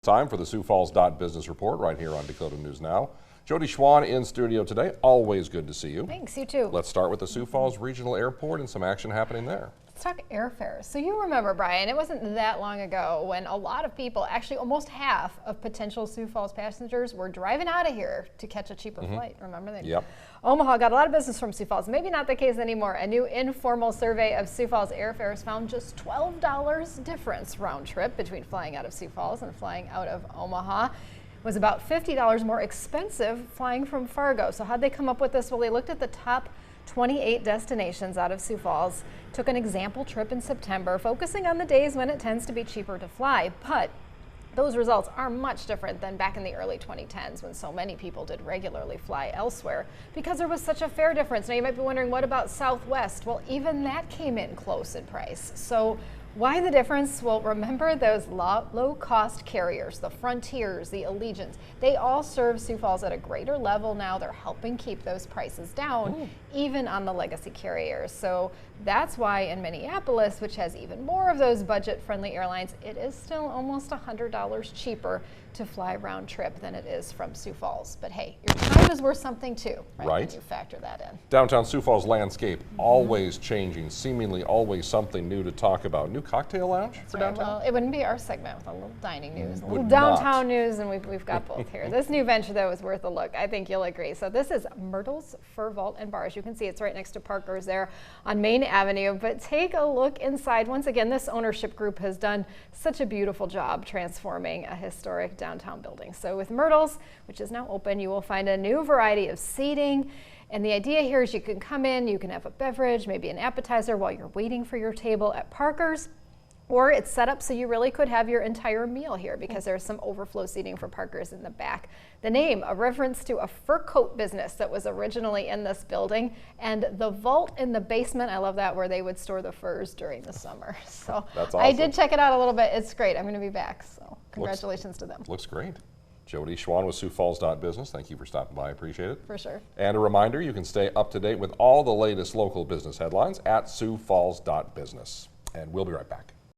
Time for the SiouxFalls.Business Report right here on Dakota News Now. Jody Schwan in studio today. Always good to see you. Thanks, you too. Let's start with the Sioux Falls Regional Airport and some action happening there. Let's talk airfares. So you remember, Brian, it wasn't that long ago when a lot of people, actually almost half of potential Sioux Falls passengers were driving out of here to catch a cheaper flight. Remember that? Yep. Omaha got a lot of business from Sioux Falls. Maybe not the case anymore. A new informal survey of Sioux Falls airfares found just $12 difference round trip between flying out of Sioux Falls and flying out of Omaha. It was about $50 more expensive flying from Fargo. So how'd they come up with this? Well, they looked at the top 28 destinations out of Sioux Falls, took an example trip in September, focusing on the days when it tends to be cheaper to fly. But those results are much different than back in the early 2010s when so many people did regularly fly elsewhere because there was such a fare difference. Now you might be wondering, what about Southwest? Well, even that came in close in price. So why the difference? Well, remember those low-cost carriers, the Frontiers, the Allegiants, they all serve Sioux Falls at a greater level now. They're helping keep those prices down, even on the legacy carriers. So that's why in Minneapolis, which has even more of those budget-friendly airlines, it is still almost $100 cheaper to fly round trip than it is from Sioux Falls. But hey, your time is worth something too, right? When you factor that in. Downtown Sioux Falls landscape, always changing, seemingly always something new to talk about. New cocktail lounge for downtown? Well, it wouldn't be our segment with a little dining news, a little downtown news, and we've got both here. This new venture, though, is worth a look. I think you'll agree. So this is Myrtle's Fur Vault and Bar. As you can see, it's right next to Parker's there on Main Avenue. But take a look inside. Once again, this ownership group has done such a beautiful job transforming a historic downtown building. So with Myrtle's, which is now open, you will find a new variety of seating. And the idea here is you can come in, you can have a beverage, maybe an appetizer while you're waiting for your table at Parker's. Or it's set up so you really could have your entire meal here because there's some overflow seating for Parker's in the back. The name, a reference to a fur coat business that was originally in this building, and the vault in the basement, I love that, where they would store the furs during the summer. So that's awesome. I did check it out a little bit. It's great. I'm going to be back, so congratulations to them. Looks great. Jody Schwan with SiouxFalls.Business. Thank you for stopping by. I appreciate it. For sure. And a reminder, you can stay up to date with all the latest local business headlines at SiouxFalls.Business. And we'll be right back.